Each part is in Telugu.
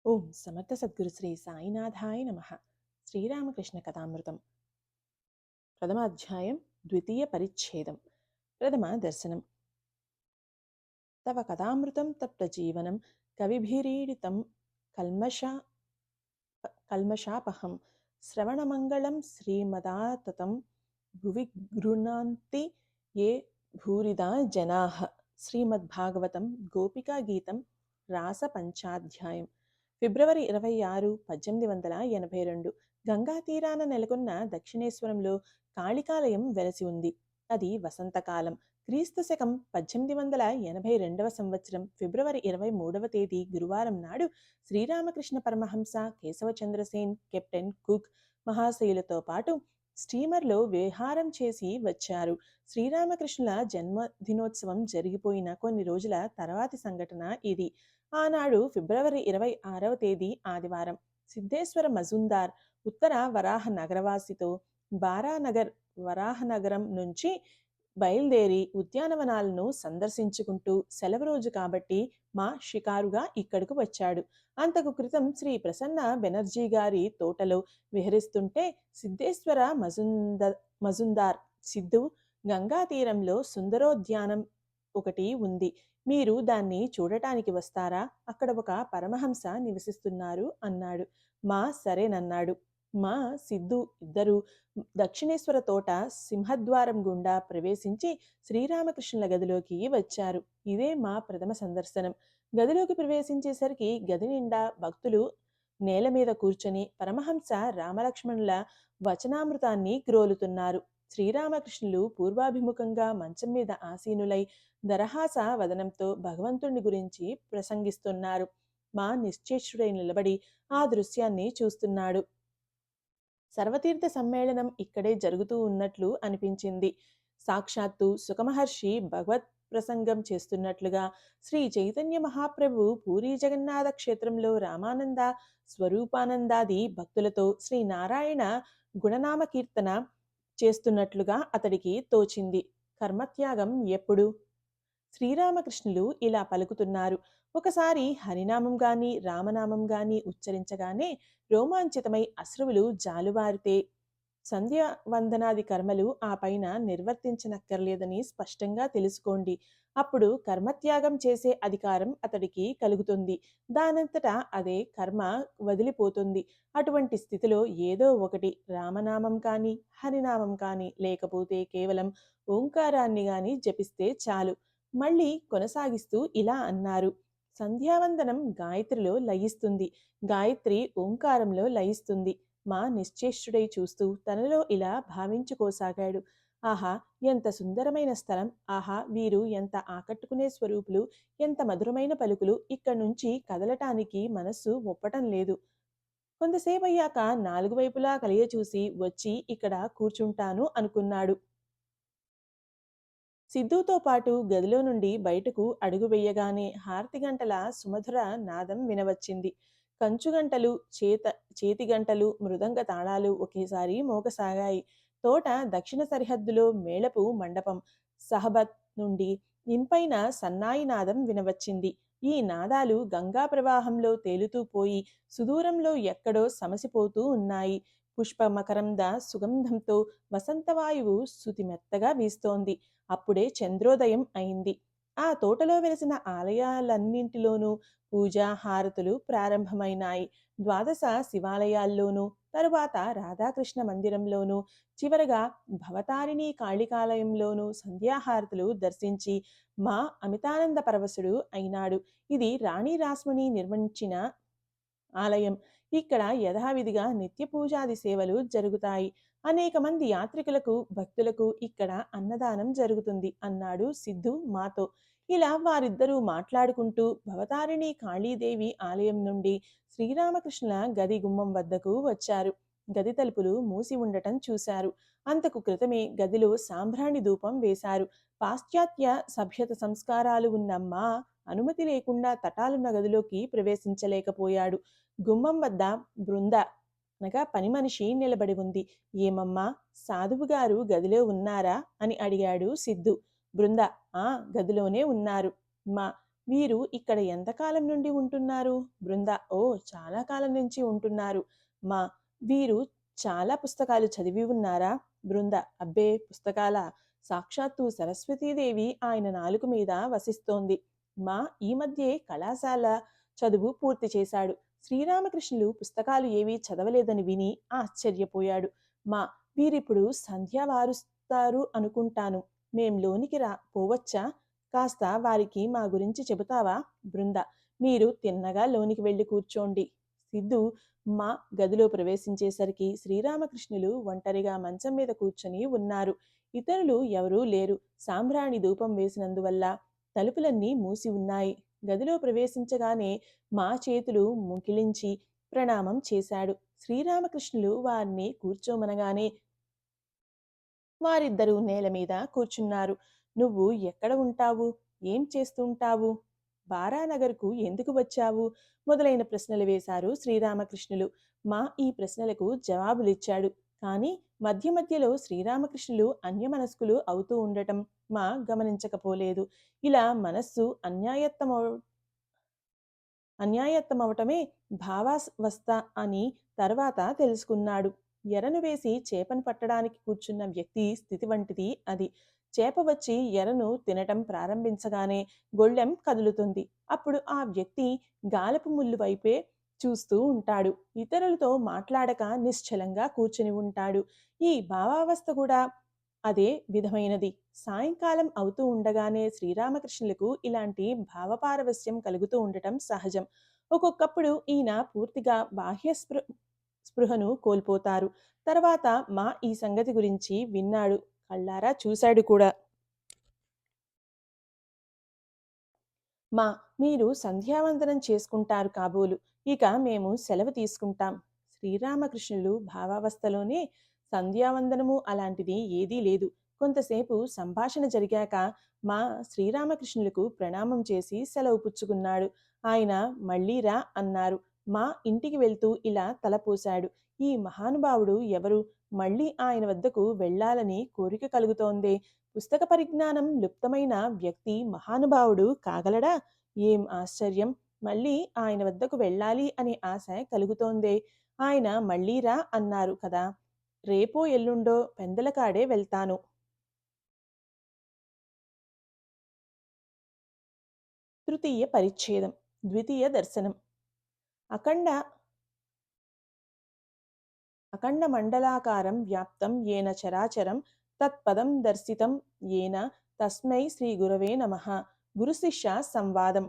ఓం సమర్థ సద్గురు శ్రీ సాయినాథాయ నమ. శ్రీరామకృష్ణ కథామృతం. ప్రథమ అధ్యాయం, ద్వితీయ పరిచ్ఛేదం. ప్రథమ దర్శనం. తవ కథామృతం తప్త జీవనం కవిభిరీడితం కల్మషాపహం శ్రవణమంగళం శ్రీమదాతతం భువి గృణాంతి ఏ భూరిదా జనాః. శ్రీమద్భాగవతం గోపికా గీతం రాస పంచాధ్యాయం. ఫిబ్రవరి 26, 1882. గంగా తీరాన నెలకొన్న దక్షిణేశ్వరంలో కాళికాలయం వెలసి ఉంది. అది వసంతకాలం. క్రీస్తు శకం 1882 సంవత్సరం ఫిబ్రవరి 23వ తేదీ గురువారం నాడు శ్రీరామకృష్ణ పరమహంస, కేశవచంద్రసేన్, కెప్టెన్ కుక్ మహాశయులతో పాటు స్టీమర్లో విహారం చేసి వచ్చారు. శ్రీరామకృష్ణుల జన్మదినోత్సవం జరిగిపోయిన కొన్ని రోజుల తర్వాతి సంఘటన ఇది. ఆనాడు ఫిబ్రవరి 26వ తేదీ ఆదివారం. సిద్ధేశ్వర మజుందార్ ఉత్తర వరాహ నగరవాసితో బారానగర్ వరాహనగరం నుంచి బయలుదేరి ఉద్యానవనాలను సందర్శించుకుంటూ సెలవు రోజు కాబట్టి మా షికారుగా ఇక్కడకు వచ్చాడు. అంతకు క్రితం శ్రీ ప్రసన్న బెనర్జీ గారి తోటలో విహరిస్తుంటే సిద్ధేశ్వర మజుందార్ సిద్ధు గంగా తీరంలో సుందరోద్యానం ఒకటి ఉంది, మీరు దాన్ని చూడటానికి వస్తారా? అక్కడ ఒక పరమహంస నివసిస్తున్నారు అన్నాడు. మా సరేనన్నాడు. మా సిద్ధు ఇద్దరు దక్షిణేశ్వర తోట సింహద్వారం గుండా ప్రవేశించి శ్రీరామకృష్ణుల గదిలోకి వచ్చారు. ఇదే మా ప్రథమ సందర్శనం. గదిలోకి ప్రవేశించేసరికి గది నిండా భక్తులు నేల మీద కూర్చొని పరమహంస రామలక్ష్మణుల వచనామృతాన్ని గ్రోలుతున్నారు. శ్రీరామకృష్ణులు పూర్వాభిముఖంగా మంచం మీద ఆసీనులై దరహాస వదనంతో భగవంతుణ్ణి గురించి ప్రసంగిస్తున్నారు. మా నిశ్చేష్టుడై నిలబడి ఆ దృశ్యాన్ని చూస్తున్నాడు. సర్వతీర్థ సమ్మేళనం ఇక్కడే జరుగుతూ ఉన్నట్లు అనిపించింది. సాక్షాత్తు సుఖమహర్షి భగవత్ ప్రసంగం చేస్తున్నట్లుగా శ్రీ చైతన్య మహాప్రభు పూరీ జగన్నాథ క్షేత్రంలో రామానంద స్వరూపానందాది భక్తులతో శ్రీ నారాయణ గుణనామ కీర్తన చేస్తున్నట్లుగా అతడికి తోచింది. కర్మత్యాగం ఎప్పుడు? శ్రీరామకృష్ణులు ఇలా పలుకుతున్నారు. ఒకసారి హరినామం గాని రామనామం గాని ఉచ్చరించగానే రోమాంచితమై అశ్రువులు జాలువారితే సంధ్యావందనాది కర్మలు ఆ పైన నిర్వర్తించనక్కర్లేదని స్పష్టంగా తెలుసుకోండి. అప్పుడు కర్మత్యాగం చేసే అధికారం అతడికి కలుగుతుంది. దానంతటా అదే కర్మ వదిలిపోతుంది. అటువంటి స్థితిలో ఏదో ఒకటి రామనామం కాని హరినామం కాని లేకపోతే కేవలం ఓంకారాన్ని గాని జపిస్తే చాలు. మళ్ళీ కొనసాగిస్తూ ఇలా అన్నారు. సంధ్యావందనం గాయత్రిలో లయిస్తుంది, గాయత్రి ఓంకారంలో లయిస్తుంది. మా నిశ్చేష్టుడై చూస్తూ తనలో ఇలా భావించుకోసాగాడు. ఆహా, ఎంత సుందరమైన స్థలం! ఆహా, వీరు ఎంత ఆకట్టుకునే స్వరూపులు! ఎంత మధురమైన పలుకులు! ఇక్కడి నుంచి కదలటానికి మనస్సు ఒప్పటం లేదు. కొంతసేపు అయ్యాక నాలుగు వైపులా కలియచూసి వచ్చి ఇక్కడ కూర్చుంటాను అనుకున్నాడు. సిద్ధుతో పాటు గదిలో నుండి బయటకు అడుగు వెయ్యగానే హారతి గంటల సుమధుర నాదం వినవచ్చింది. కంచుగంటలు, చేతిగంటలు, మృదంగ తాళాలు ఒకేసారి మోగసాగాయి. తోట దక్షిణ సరిహద్దులో మేళపు మండపం సహబత్ నుండి ఇంపైన సన్నాయి నాదం వినవచ్చింది. ఈ నాదాలు గంగా ప్రవాహంలో తేలుతూ పోయి సుదూరంలో ఎక్కడో సమసిపోతూ ఉన్నాయి. పుష్ప మకరంద సుగంధంతో వసంతవాయువు శుతిమెత్తగా వీస్తోంది. అప్పుడే చంద్రోదయం అయింది. ఆ తోటలో వెలిసిన ఆలయాలన్నింటిలోనూ పూజా హారతులు ప్రారంభమైనాయి. ద్వాదశ శివాలయాల్లోనూ, తరువాత రాధాకృష్ణ మందిరంలోనూ, చివరగా భవతారిణి కాళికాలయంలోనూ సంధ్యాహారతులు దర్శించి మా అమితానంద పరవశుడు అయినాడు. ఇది రాణి రాస్మణి నిర్మించిన ఆలయం. ఇక్కడ యథావిధిగా నిత్య పూజాది సేవలు జరుగుతాయి. అనేక మంది యాత్రికులకు, భక్తులకు ఇక్కడ అన్నదానం జరుగుతుంది అన్నాడు సిద్ధు మాతో. ఇలా వారిద్దరూ మాట్లాడుకుంటూ భవతారిణి కాళీదేవి ఆలయం నుండి శ్రీరామకృష్ణుల గది గుమ్మం వద్దకు వచ్చారు. గది తలుపులు మూసి ఉండటం చూశారు. అంతకు క్రితమే గదిలో సాంబ్రాణి ధూపం వేశారు. పాశ్చాత్య సభ్యత సంస్కారాలు ఉన్న మా అనుమతి లేకుండా తటాలున్న గదిలోకి ప్రవేశించలేకపోయాడు. గుమ్మం వద్ద బృంద అనగా పని మనిషి నిలబడి ఉంది. ఏమమ్మా, సాధువు గారు గదిలో ఉన్నారా అని అడిగాడు సిద్ధు. బృంద, ఆ గదిలోనే ఉన్నారు. మా వీరు ఇక్కడ ఎంతకాలం నుండి ఉంటున్నారు? బృంద: ఓ, చాలా కాలం నుంచి ఉంటున్నారు. మా: వీరు చాలా పుస్తకాలు చదివి ఉన్నారా? బృంద: అబ్బే, పుస్తకాల? సాక్షాత్తు సరస్వతీదేవి ఆయన నాలుక మీద వసిస్తోంది. మా: ఈ మధ్యే కళాశాల చదువు పూర్తి చేశాడు. శ్రీరామకృష్ణులు పుస్తకాలు ఏవీ చదవలేదని విని ఆశ్చర్యపోయాడు. మా: వీరిప్పుడు సంధ్య వారుస్తారు అనుకుంటాను. మేం లోనికి పోవచ్చా? కాస్త వారికి మా గురించి చెబుతావా? బృంద: మీరు తిన్నగా లోనికి వెళ్ళి కూర్చోండి. సిద్ధు మా గదిలో ప్రవేశించేసరికి శ్రీరామకృష్ణులు ఒంటరిగా మంచం మీద కూర్చొని ఉన్నారు. ఇతరులు ఎవరూ లేరు. సాంబ్రాణి ధూపం వేసినందువల్ల తలుపులన్నీ మూసి ఉన్నాయి. గదిలో ప్రవేశించగానే మా చేతులు ముకిలించి ప్రణామం చేశాడు. శ్రీరామకృష్ణులు వారిని కూర్చోమనగానే వారిద్దరూ నేల మీద కూర్చున్నారు. నువ్వు ఎక్కడ ఉంటావు? ఏం చేస్తుంటావు? బారానగర్కు ఎందుకు వచ్చావు? మొదలైన ప్రశ్నలు వేశారు శ్రీరామకృష్ణులు. మా ఈ ప్రశ్నలకు జవాబులిచ్చాడు. కానీ మధ్య మధ్యలో శ్రీరామకృష్ణులు అన్యమనస్కులు అవుతూ ఉండటం మా గమనించకపోలేదు. ఇలా మనస్సు అన్యాయత్తమవటమే భావావస్థ అని తర్వాత తెలుసుకున్నాడు. ఎరను వేసి చేపను పట్టడానికి కూర్చున్న వ్యక్తి స్థితి వంటిది అది. చేప వచ్చి ఎరను తినటం ప్రారంభించగానే గొళ్ళెం కదులుతుంది. అప్పుడు ఆ వ్యక్తి గాలపు ముళ్ళు వైపే చూస్తూ ఉంటాడు. ఇతరులతో మాట్లాడక నిశ్చలంగా కూర్చుని ఉంటాడు. ఈ భావావస్థ కూడా అదే విధమైనది. సాయంకాలం అవుతూ ఉండగానే శ్రీరామకృష్ణులకు ఇలాంటి భావపారవస్యం కలుగుతూ ఉండటం సహజం. ఒక్కొక్కప్పుడు ఈయన పూర్తిగా స్పృహను కోల్పోతారు. తర్వాత మా ఈ సంగతి గురించి విన్నాడు, కళ్ళారా చూశాడు కూడా. మా: మీరు సంధ్యావందనం చేసుకుంటారు కాబోలు. ఇక మేము సెలవు తీసుకుంటాం. శ్రీరామకృష్ణులు భావావస్థలోనే సంధ్యావందనము అలాంటిది ఏదీ లేదు. కొంతసేపు సంభాషణ జరిగాక మా శ్రీరామకృష్ణులకు ప్రణామం చేసి సెలవు పుచ్చుకున్నాడు. ఆయన మళ్ళీ రా అన్నారు. మా ఇంటికి వెళ్తూ ఇలా తలపోశాడు. ఈ మహానుభావుడు ఎవరు? మళ్ళీ ఆయన వద్దకు వెళ్ళాలని కోరిక కలుగుతోందే. పుస్తక పరిజ్ఞానం లుప్తమైన వ్యక్తి మహానుభావుడు కాగలడా? ఏం ఆశ్చర్యం! మళ్ళీ ఆయన వద్దకు వెళ్ళాలి అనే ఆశ కలుగుతోందే. ఆయన మళ్ళీ రా అన్నారు కదా. రేపో ఎల్లుండో పెందలకాడే వెళ్తాను. తృతీయ పరిచ్ఛేదం. ద్వితీయ దర్శనం. అఖండ అఖండమండలాకారం వ్యాప్తం ఏన చరాచరం తత్పదం దర్శితం ఏన తస్మై శ్రీ గురవే నమః. గురుశిష్య సంవాదం.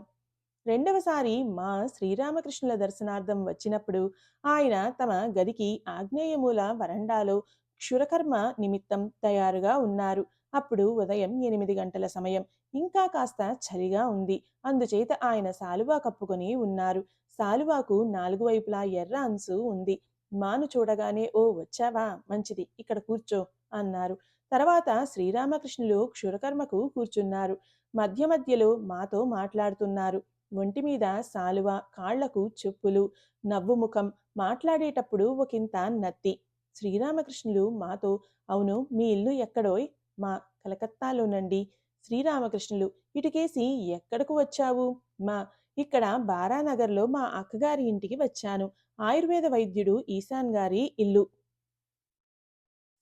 రెండవసారి మా శ్రీరామకృష్ణుల దర్శనార్థం వచ్చినప్పుడు ఆయన తమ గదికి ఆగ్నేయమూల వరండాలో క్షురకర్మ నిమిత్తం తయారుగా ఉన్నారు. అప్పుడు ఉదయం 8 గంటల సమయం. ఇంకా కాస్త చలిగా ఉంది. అందుచేత ఆయన శాలువా కప్పుకొని ఉన్నారు. శాలువాకు 4 వైపులా ఎర్ర అంచు ఉంది. మాను చూడగానే, ఓ, వచ్చావా? మంచిది, ఇక్కడ కూర్చో అన్నారు. తర్వాత శ్రీరామకృష్ణులు క్షురకర్మకు కూర్చున్నారు. మధ్య మధ్యలో మాతో మాట్లాడుతున్నారు. ఒంటి మీద శాలువ, కాళ్లకు చెప్పులు, నవ్వుముఖం, మాట్లాడేటప్పుడు ఒకంత నత్తి. శ్రీరామకృష్ణులు మాతో, అవును, మీ ఇల్లు ఎక్కడోయ్? మా: కలకత్తాలోనండి. శ్రీరామకృష్ణులు: ఇటుకేసి ఎక్కడకు వచ్చావు? మా: ఇక్కడ బారానగర్లో మా అక్కగారి ఇంటికి వచ్చాను. ఆయుర్వేద వైద్యుడు ఈశాన్ గారి ఇల్లు.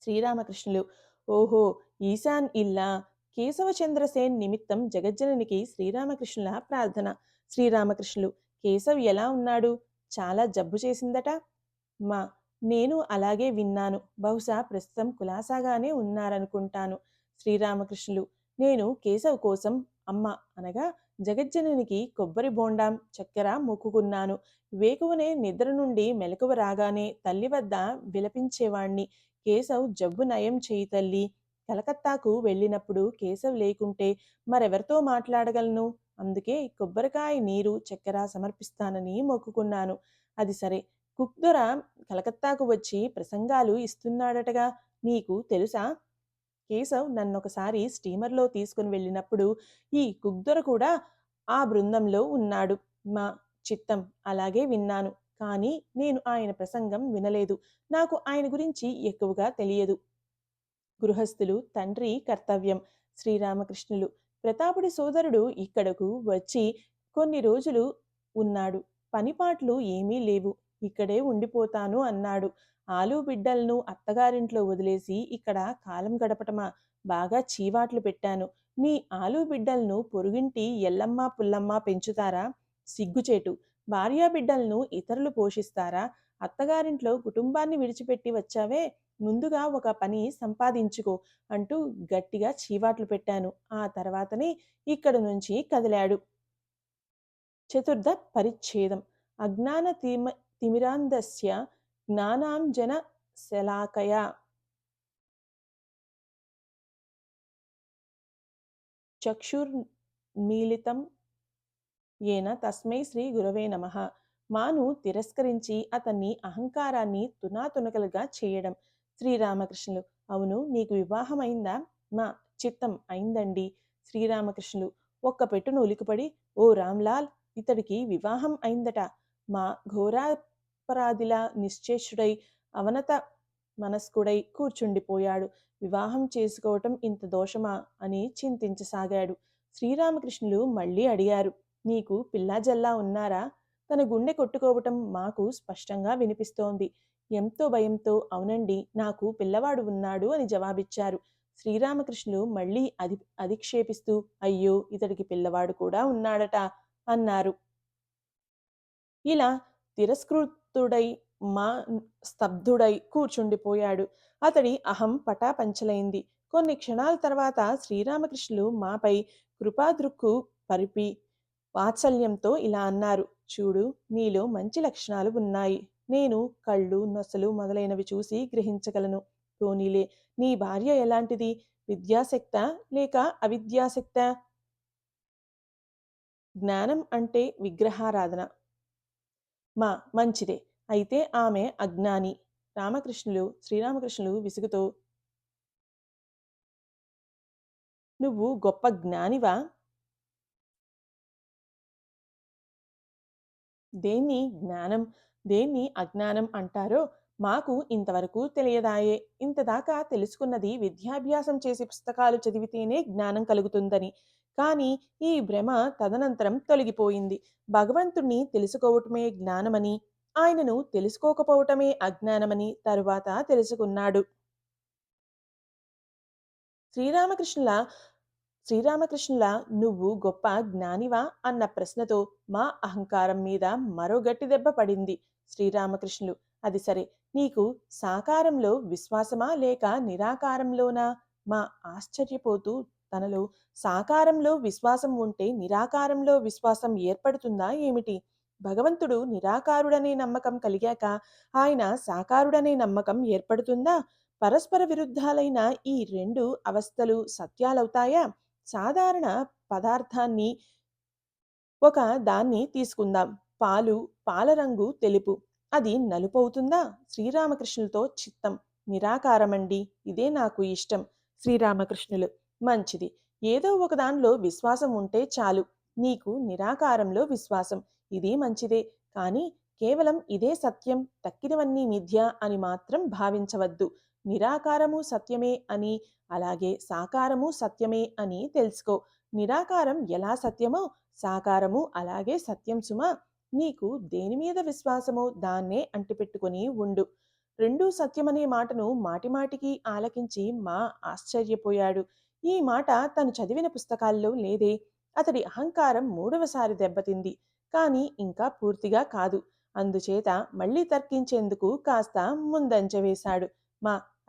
శ్రీరామకృష్ణులు: ఓహో, ఈశాన్ ఇల్లా? కేశవచంద్రసేన్ నిమిత్తం జగజ్జననికి శ్రీరామకృష్ణుల ప్రార్థన. శ్రీరామకృష్ణులు: కేశవ్ ఎలా ఉన్నాడు? చాలా జబ్బు చేసిందట. మా: నేను అలాగే విన్నాను. బహుశా ప్రస్తుతం కులాసాగానే ఉన్నారనుకుంటాను. శ్రీరామకృష్ణులు: నేను కేశవ్ కోసం అమ్మ అనగా జగజ్జననికి కొబ్బరి బోండాం, చక్కెర మొక్కుకున్నాను. వేకువనే నిద్ర నుండి మెలకువ రాగానే తల్లి వద్ద విలపించేవాణ్ణి, కేశవ్ జబ్బు నయం చేయి తల్లి. కలకత్తాకు వెళ్ళినప్పుడు కేశవ్ లేకుంటే మరెవరితో మాట్లాడగలను? అందుకే కొబ్బరికాయ, నీరు, చక్కెర సమర్పిస్తానని మొక్కుకున్నాను. అది సరే, కుక్దొర కలకత్తాకు వచ్చి ప్రసంగాలు ఇస్తున్నాడటగా, నీకు తెలుసా? కేశవ్ నన్నొకసారి స్టీమర్లో తీసుకుని వెళ్ళినప్పుడు ఈ కుక్దొర కూడా ఆ బృందంలో ఉన్నాడు. మా: చిత్తం, అలాగే విన్నాను. కానీ నేను ఆయన ప్రసంగం వినలేదు. నాకు ఆయన గురించి ఎక్కువగా తెలియదు. గృహస్థులు తండ్రి కర్తవ్యం. శ్రీరామకృష్ణులు: ప్రతాపుడి సోదరుడు ఇక్కడకు వచ్చి కొన్ని రోజులు ఉన్నాడు. పనిపాట్లు ఏమీ లేవు. ఇక్కడే ఉండిపోతాను అన్నాడు. ఆలు బిడ్డలను అత్తగారింట్లో వదిలేసి ఇక్కడ కాలం గడపటమా? బాగా చీవాట్లు పెట్టాను. నీ ఆలు బిడ్డలను పొరుగింటి ఎల్లమ్మ పుల్లమ్మ పెంచుతారా? సిగ్గుచేటు. భార్యాబిడ్డలను ఇతరులు పోషిస్తారా? అత్తగారింట్లో కుటుంబాన్ని విడిచిపెట్టి వచ్చావే, ముందుగా ఒక పని సంపాదించుకో అంటూ గట్టిగా చీవాట్లు పెట్టాను. ఆ తర్వాతనే ఇక్కడి నుంచి కదిలాడు. చతుర్థ పరిచ్ఛేదం. అజ్ఞాన తిమిరాంధస్య జ్ఞానాంజన శలాకయా చక్షుర్మీలితం ఏన తస్మై శ్రీ గురవే నమః. మాను తిరస్కరించి అతన్ని అహంకారాన్ని తునాతునకలుగా చేయడం. శ్రీరామకృష్ణులు: అవును, నీకు వివాహమైందా? మా చిత్తం అయిందండి. శ్రీరామకృష్ణులు ఒక్క పెట్టును ఉలికిపడి: ఓ రామ్లాల్, ఇతడికి వివాహం అయిందట. మా ఘోరాపరాధిలా నిశ్చేష్టుడై అవనత మనస్కుడై కూర్చుండిపోయాడు. వివాహం చేసుకోవటం ఇంత దోషమా అని చింతించసాగాడు. శ్రీరామకృష్ణులు మళ్ళీ అడిగారు: నీకు పిల్లాజల్లా ఉన్నారా? తన గుండె కొట్టుకోవటం మాకు స్పష్టంగా వినిపిస్తోంది. ఎంతో భయంతో అవునండి, నాకు పిల్లవాడు ఉన్నాడు అని జవాబిచ్చారు. శ్రీరామకృష్ణులు మళ్ళీ అధిక్షేపిస్తూ అయ్యో, ఇతడికి పిల్లవాడు కూడా ఉన్నాడట అన్నారు. ఇలా తిరస్కృతుడై మా స్తబ్దుడై కూర్చుండిపోయాడు. అతడి అహం పటాపంచలైంది. కొన్ని క్షణాల తర్వాత శ్రీరామకృష్ణులు మాపై కృపాదృక్కు పరిపి వాత్సల్యంతో ఇలా అన్నారు: చూడు, నీలో మంచి లక్షణాలు ఉన్నాయి. నేను కళ్ళు, నొసలు మొదలైనవి చూసి గ్రహించగలను. పోనీలే, నీ భార్య ఎలాంటిది? విద్యాశక్త లేక అవిద్యాశక్త? జ్ఞానం అంటే విగ్రహారాధన. మంచిదే. అయితే ఆమె అజ్ఞాని. శ్రీరామకృష్ణులు విసుగుతో: నువ్వు గొప్ప జ్ఞానివా? దేన్ని జ్ఞానం, దేన్ని అజ్ఞానం అంటారో మాకు ఇంతవరకు తెలియదాయే. ఇంతదాకా తెలుసుకున్నది విద్యాభ్యాసం చేసి పుస్తకాలు చదివితేనే జ్ఞానం కలుగుతుందని. కానీ ఈ భ్రమ తదనంతరం తొలగిపోయింది. భగవంతుణ్ణి తెలుసుకోవటమే జ్ఞానమని, ఆయనను తెలుసుకోకపోవటమే అజ్ఞానమని తరువాత తెలుసుకున్నాడు. శ్రీరామకృష్ణుల శ్రీరామకృష్ణుల నువ్వు గొప్ప జ్ఞానివా అన్న ప్రశ్నతో మా అహంకారం మీద మరో గట్టి దెబ్బ పడింది. శ్రీరామకృష్ణులు: అది సరే, నీకు సాకారంలో విశ్వాసమా లేక నిరాకారంలోనా? మా ఆశ్చర్యపోతూ తనలో సాకారంలో విశ్వాసం ఉంటే నిరాకారంలో విశ్వాసం ఏర్పడుతుందా ఏమిటి? భగవంతుడు నిరాకారుడనే నమ్మకం కలిగాక ఆయన సాకారుడనే నమ్మకం ఏర్పడుతుందా? పరస్పర విరుద్ధాలైన ఈ రెండు అవస్థలు సత్యాలవుతాయా? సాధారణ పదార్థాన్ని ఒక దాన్ని తీసుకుందాం. పాల రంగు తెలుపు. అది నలుపు అవుతుందా? శ్రీరామకృష్ణులతో చిత్తం. నిరాకారమండి, ఇదే నాకు ఇష్టం. శ్రీరామకృష్ణులు: మంచిది. ఏదో ఒక దానిలో విశ్వాసం ఉంటే చాలు. నీకు నిరాకారంలో విశ్వాసం, ఇది మంచిదే. కానీ కేవలం ఇదే సత్యం, తక్కినవన్నీ మిథ్య అని మాత్రం భావించవద్దు. నిరాకారము సత్యమే అని, అలాగే సాకారము సత్యమే అని తెలుసుకో. నిరాకారం ఎలా సత్యమో సాకారము అలాగే సత్యం సుమా. నీకు దేని మీద విశ్వాసమో దాన్నే అంటిపెట్టుకుని ఉండు. రెండూ సత్యమనే మాటను మాటిమాటికి ఆలకించి మా ఆశ్చర్యపోయాడు. ఈ మాట తను చదివిన పుస్తకాల్లో లేదే. అతడి అహంకారం మూడవసారి దెబ్బతింది. కాని ఇంకా పూర్తిగా కాదు. అందుచేత మళ్ళీ తర్కించేందుకు కాస్త ముందంజ వేశాడు.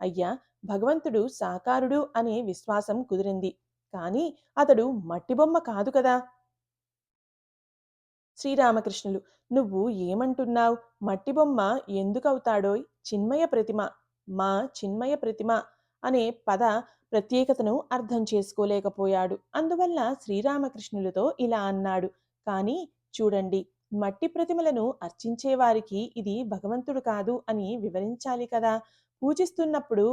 అయ్యా, భగవంతుడు సాకారుడు అనే విశ్వాసం కుదిరింది. కాని అతడు మట్టిబొమ్మ కాదు కదా. శ్రీరామకృష్ణులు: నువ్వు ఏమంటున్నావు? మట్టిబొమ్మ ఎందుకవుతాడోయ్? చిన్మయ ప్రతిమ. చిన్మయ ప్రతిమ అనే పద ప్రత్యేకతను అర్థం చేసుకోలేకపోయాడు. అందువల్ల శ్రీరామకృష్ణులతో ఇలా అన్నాడు: కానీ చూడండి, మట్టి ప్రతిమలను అర్చించేవారికి ఇది భగవంతుడు కాదు అని వివరించాలి కదా. పూజిస్తున్నప్పుడు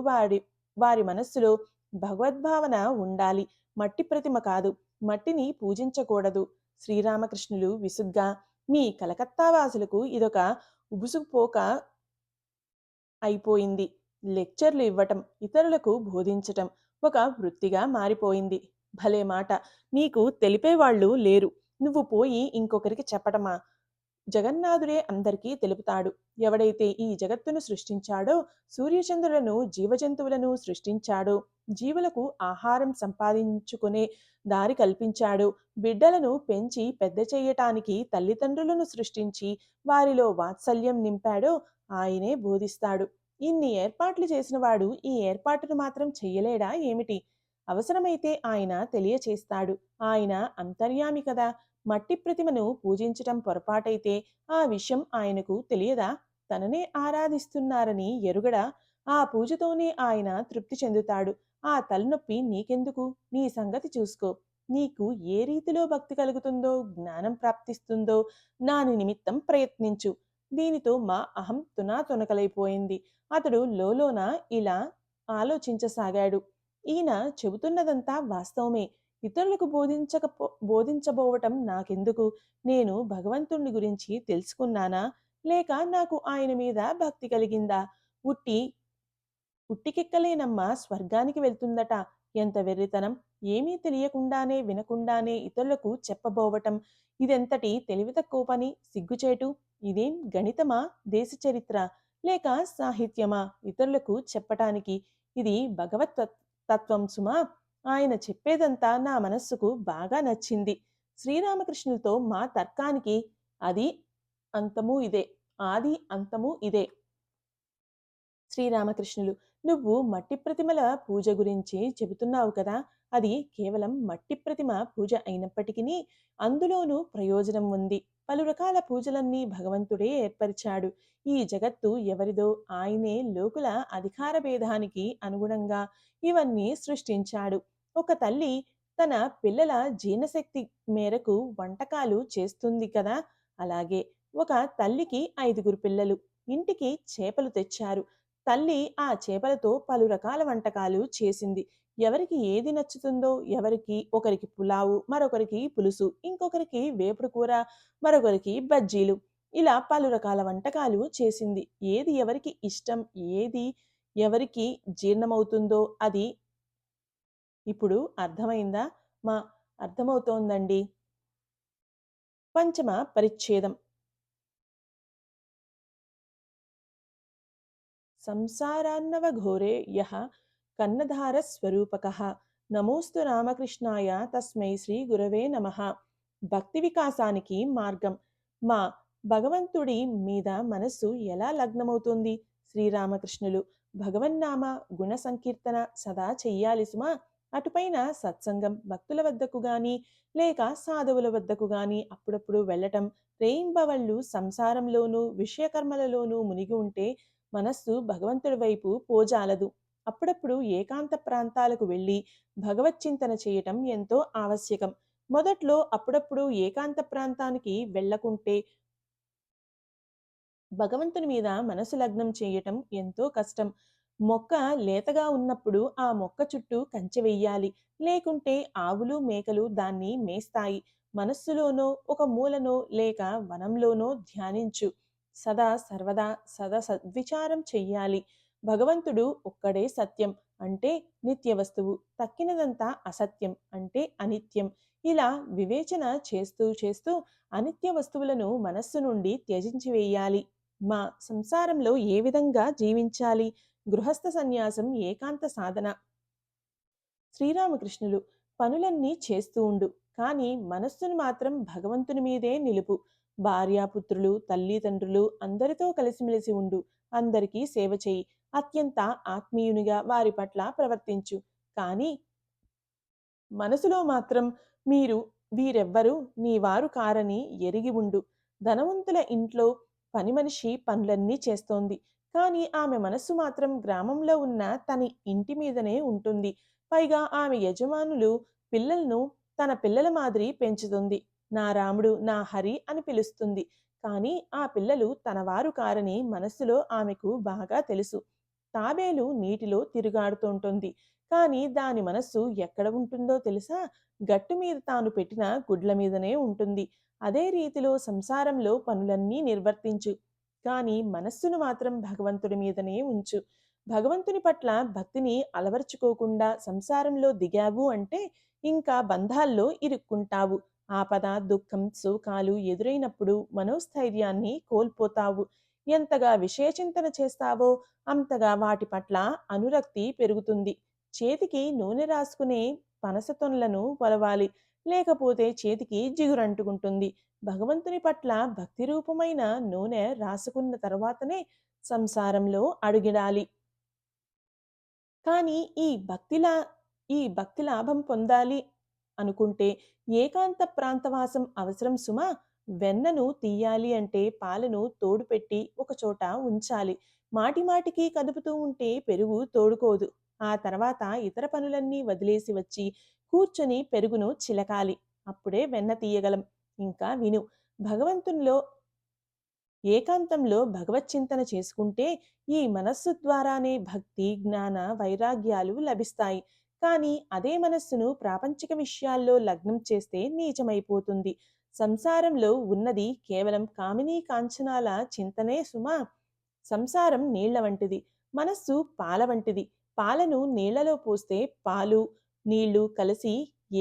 వారి మనస్సులో భగవద్భావన ఉండాలి. మట్టి ప్రతిమ కాదు, మట్టిని పూజించకూడదు. శ్రీరామకృష్ణులు విసుగ్గా: మీ కలకత్తా వాసులకు ఇదొక ఉబుసుపోక అయిపోయింది. లెక్చర్లు ఇవ్వటం, ఇతరులకు బోధించటం ఒక వృత్తిగా మారిపోయింది. భలే మాట, నీకు తెలిపేవాళ్ళు లేరు. నువ్వు పోయి ఇంకొకరికి చెప్పటమా? జగన్నాథుడే అందరికీ తెలుపుతాడు. ఎవడైతే ఈ జగత్తును సృష్టించాడో, సూర్యచంద్రులను, జీవజంతువులను సృష్టించాడో, జీవులకు ఆహారం సంపాదించుకునే దారి కల్పించాడో, బిడ్డలను పెంచి పెద్ద చేయటానికి తల్లిదండ్రులను సృష్టించి వారిలో వాత్సల్యం నింపాడో ఆయనే బోధిస్తాడు. ఇన్ని ఏర్పాట్లు చేసినవాడు ఈ ఏర్పాటును మాత్రం చెయ్యలేడా ఏమిటి? అవసరమైతే ఆయన తెలియచేస్తాడు. ఆయన అంతర్యామి కదా! మట్టి ప్రతిమను పూజించటం పొరపాటైతే ఆ విషయం ఆయనకు తెలియదా? తననే ఆరాధిస్తున్నారని ఎరుగడా? ఆ పూజతోనే ఆయన తృప్తి చెందుతాడు. ఆ తలనొప్పి నీకెందుకు? నీ సంగతి చూసుకో. నీకు ఏ రీతిలో భక్తి కలుగుతుందో, జ్ఞానం ప్రాప్తిస్తుందో దాని నిమిత్తం ప్రయత్నించు. దీనితో మా అహం తునాతునకలైపోయింది. అతడు లోలోన ఇలా ఆలోచించసాగాడు. ఈయన చెబుతున్నదంతా వాస్తవమే. ఇతరులకు బోధించబోవటం నాకెందుకు? నేను భగవంతుణ్ణి గురించి తెలుసుకున్నానా? లేక నాకు ఆయన మీద భక్తి కలిగిందా? ఉట్టి ఉట్టికెక్కలేనమ్మా స్వర్గానికి వెళ్తుందట. ఎంత వెర్రితనం! ఏమీ తెలియకుండానే వినకుండానే ఇతరులకు చెప్పబోవటం ఇదెంతటి తెలివి తక్కువ పని, సిగ్గుచేటు! ఇదేం గణితమా, దేశ చరిత్ర, లేక సాహిత్యమా ఇతరులకు చెప్పటానికి? ఇది భగవత్ తత్వం సుమా! ఆయన చెప్పేదంతా నా మనస్సుకు బాగా నచ్చింది. శ్రీరామకృష్ణులతో మా తర్కానికి అది అంతము ఇదే, ఆది అంతము ఇదే. శ్రీరామకృష్ణులు: నువ్వు మట్టి ప్రతిమల పూజ గురించి చెబుతున్నావు కదా, అది కేవలం మట్టి ప్రతిమ పూజ అయినప్పటికీ అందులోనూ ప్రయోజనం ఉంది. పలు రకాల పూజలన్నీ భగవంతుడే ఏర్పరిచాడు. ఈ జగత్తు ఎవరిదో ఆయనే లోకుల అధికార భేదానికి అనుగుణంగా ఇవన్నీ సృష్టించాడు. ఒక తల్లి తన పిల్లల జీర్ణశక్తి మేరకు వంటకాలు చేస్తుంది కదా, అలాగే ఒక తల్లికి 5గురు పిల్లలు. ఇంటికి చేపలు తెచ్చారు. తల్లి ఆ చేపలతో పలు రకాల వంటకాలు చేసింది. ఎవరికి ఏది నచ్చుతుందో, ఒకరికి పులావు, మరొకరికి పులుసు, ఇంకొకరికి వేపుడు కూర, మరొకరికి బజ్జీలు, ఇలా పలు రకాల వంటకాలు చేసింది. ఏది ఎవరికి ఇష్టం, ఏది ఎవరికి జీర్ణమవుతుందో అది ఇప్పుడు అర్థమైందా? మా అర్థమవుతోందండి. పంచమ పరిచ్ఛేదం. సంసారాన్నవఘోరే యః కన్నధారస్వరూపకః నమోస్తు రామకృష్ణాయ తస్మై శ్రీ గురవే నమః. భక్తి వికాసానికి మార్గం. మా భగవంతుడి మీద మనస్సు ఎలా లగ్నమవుతుంది? శ్రీరామకృష్ణులు: భగవన్నామ గుణ సంకీర్తన సదా చెయ్యాలి సుమా. అటుపైన సత్సంగం, భక్తుల వద్దకు గాని లేక సాధువుల వద్దకు గాని అప్పుడప్పుడు వెళ్ళటం. రేయింబవళ్ళు సంసారంలోనూ విషయకర్మలలోనూ మునిగి ఉంటే మనస్సు భగవంతుడి వైపు పోజాలదు. అప్పుడప్పుడు ఏకాంత ప్రాంతాలకు వెళ్ళి భగవచ్చింతన చేయటం ఎంతో ఆవశ్యకం. మొదట్లో అప్పుడప్పుడు ఏకాంత ప్రాంతానికి వెళ్ళకుంటే భగవంతుని మీద మనసు లగ్నం చేయటం ఎంతో కష్టం. మొక్క లేతగా ఉన్నప్పుడు ఆ మొక్క చుట్టూ కంచె వెయ్యాలి. లేకుంటే ఆవులు మేకలు దాన్ని మేస్తాయి. మనస్సులోనో ఒక మూలనో లేక వనంలోనో ధ్యానించు. సర్వదా సద్విచారం చెయ్యాలి. భగవంతుడు ఒక్కడే సత్యం అంటే నిత్య వస్తువు, తక్కినదంతా అసత్యం అంటే అనిత్యం. ఇలా వివేచన చేస్తూ చేస్తూ అనిత్య వస్తువులను మనస్సు నుండి త్యజించి వేయాలి. మా సంసారంలో ఏ విధంగా జీవించాలి? గృహస్థ సన్యాసం ఏకాంత సాధన. శ్రీరామకృష్ణులు: పనులన్నీ చేస్తూ ఉండు, కానీ మనస్సును మాత్రం భగవంతుని మీదే నిలుపు. భార్యాపుత్రులు, తల్లిదండ్రులు అందరితో కలిసిమెలిసి ఉండు. అందరికీ సేవ చేయి. అత్యంత ఆత్మీయునిగా వారి పట్ల ప్రవర్తించు. కానీ మనసులో మాత్రం వీరెవ్వరూ నీవారు కారని ఎరిగి ఉండు. ధనవంతుల ఇంట్లో పని మనిషి పనులన్నీ చేస్తోంది. కానీ ఆమె మనస్సు మాత్రం గ్రామంలో ఉన్న తన ఇంటి మీదనే ఉంటుంది. పైగా ఆమె యజమానులు పిల్లలను తన పిల్లల మాదిరి పెంచుతుంది. నా రాముడు, నా హరి అని పిలుస్తుంది. కానీ ఆ పిల్లలు తనవారు కారని మనస్సులో ఆమెకు బాగా తెలుసు. తాబేలు నీటిలో తిరుగాడుతుంటుంది. కానీ దాని మనస్సు ఎక్కడ ఉంటుందో తెలుసా? గట్టు మీద తాను పెట్టిన గుడ్ల మీదనే ఉంటుంది. అదే రీతిలో సంసారంలో పనులన్నీ నిర్వర్తించు, కానీ మనస్సును మాత్రం భగవంతుడి మీదనే ఉంచు. భగవంతుని పట్ల భక్తిని అలవర్చుకోకుండా సంసారంలో దిగావు అంటే ఇంకా బంధాల్లో ఇరుక్కుంటావు. ఆపద, దుఃఖం, శోకాలు ఎదురైనప్పుడు మనోస్థైర్యాన్ని కోల్పోతావు. ఎంతగా విషయచింతన చేస్తావో అంతగా వాటి పట్ల అనురక్తి పెరుగుతుంది. చేతికి నూనె రాసుకునే పనసతొనలను కొలవాలి, లేకపోతే చేతికి జిగురంటుకుంటుంది. భగవంతుని పట్ల భక్తి రూపమైన నూనె రాసుకున్న తర్వాతనే సంసారంలో అడుగిడాలి. కానీ ఈ భక్తి లాభం పొందాలి అనుకుంటే ఏకాంత ప్రాంతవాసం అవసరం సుమా. వెన్నను తీయాలి అంటే పాలను తోడుపెట్టి ఒకచోట ఉంచాలి. మాటిమాటికి కదుపుతూ ఉంటే పెరుగు తోడుకోదు. ఆ తర్వాత ఇతర పనులన్నీ వదిలేసి వచ్చి కూర్చొని పెరుగును చిలకాలి. అప్పుడే వెన్న తీయగలం. ఇంకా విను. భగవంతునిలో ఏకాంతంలో భగవచ్చింతన చేసుకుంటే ఈ మనస్సు ద్వారానే భక్తి, జ్ఞాన, వైరాగ్యాలు లభిస్తాయి. కానీ అదే మనస్సును ప్రాపంచిక విషయాల్లో లగ్నం చేస్తే నీచమైపోతుంది. సంసారంలో ఉన్నది కేవలం కామినీ కాంచనాల చింతనే సుమా. సంసారం నీళ్ల వంటిది, మనస్సు పాల వంటిది. పాలను నీళ్లలో పోస్తే పాలు, నీళ్లు కలిసి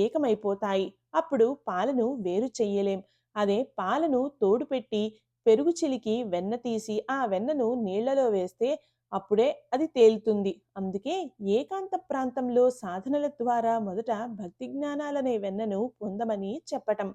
ఏకమైపోతాయి. అప్పుడు పాలను వేరు చెయ్యలేం. అదే పాలను తోడుపెట్టి పెరుగు చిలికి వెన్న తీసి ఆ వెన్నను నీళ్లలో వేస్తే అప్పుడే అది తేలుతుంది. అందుకే ఏకాంత ప్రాంతంలో సాధనల ద్వారా మొదట భక్తి జ్ఞానాలనే వెన్నను పొందమని చెప్పటం.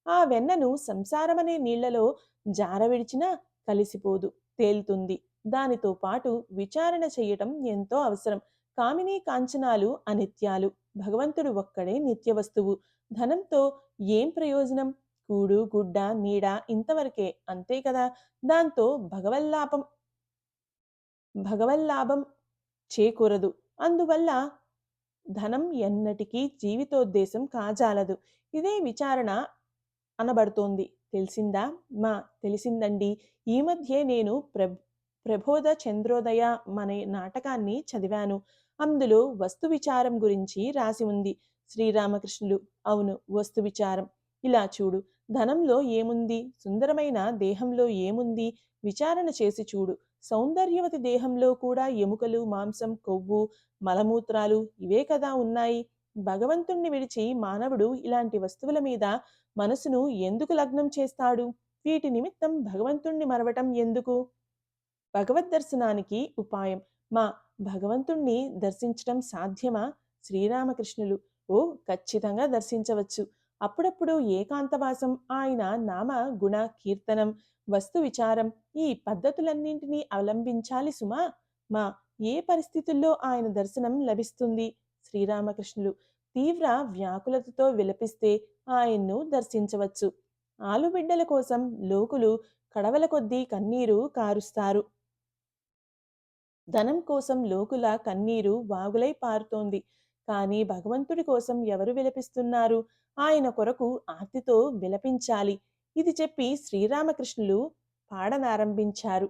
ఆ వెన్నను సంసారమనే నీళ్లలో జారవిడిచినా కలిసిపోదు, తేలుతుంది. దానితో పాటు విచారణ చెయ్యటం ఎంతో అవసరం. కామినీ కాంచనాలు అనిత్యాలు. భగవంతుడు ఒక్కడే నిత్య వస్తువు. ధనంతో ఏం ప్రయోజనం? కూడు, గుడ్డ, నీడ ఇంతవరకే, అంతే కదా. దాంతో భగవల్లాభం చేకూరదు. అందువల్ల ధనం ఎన్నటికీ జీవితోద్దేశం కాజాలదు. ఇదే విచారణ అనబడుతోంది. తెలిసిందా? తెలిసిందండి. ఈ మధ్యే నేను ప్రబోధ చంద్రోదయ అనే నాటకాన్ని చదివాను. అందులో వస్తు విచారం గురించి రాసి ఉంది. శ్రీరామకృష్ణులు: అవును, వస్తు విచారం. ఇలా చూడు. ధనంలో ఏముంది? సుందరమైన దేహంలో ఏముంది? విచారణ చేసి చూడు. సౌందర్యవతి దేహంలో కూడా ఎముకలు, మాంసం, కొవ్వు, మలమూత్రాలు ఇవే కదా ఉన్నాయి. భగవంతుణ్ణి విడిచి మానవుడు ఇలాంటి వస్తువుల మీద మనసును ఎందుకు లగ్నం చేస్తాడు? వీటి నిమిత్తం భగవంతుణ్ణి మరవటం ఎందుకు? భగవద్దర్శనానికి ఉపాయం. మా భగవంతుణ్ణి దర్శించటం సాధ్యమా? శ్రీరామకృష్ణులు: ఓ, ఖచ్చితంగా దర్శించవచ్చు. అప్పుడప్పుడు ఏకాంతవాసం, ఆయన నామ గుణ కీర్తనం, వస్తు విచారం ఈ పద్ధతులన్నింటినీ అవలంబించాలి సుమా. మా ఏ పరిస్థితుల్లో ఆయన దర్శనం లభిస్తుంది? శ్రీరామకృష్ణులు: తీవ్ర వ్యాకులతతో విలపిస్తే ఆయన్ను దర్శించవచ్చు. ఆలుబిడ్డల కోసం లోకులు కడవల కొద్దీ కన్నీరు కారుస్తారు. ధనం కోసం లోకుల కన్నీరు వాగులై పారుతోంది. కానీ భగవంతుడి కోసం ఎవరు విలపిస్తున్నారు? ఆయన కొరకు ఆర్తితో విలపించాలి. ఇది చెప్పి శ్రీరామకృష్ణులు పాడనారంభించారు.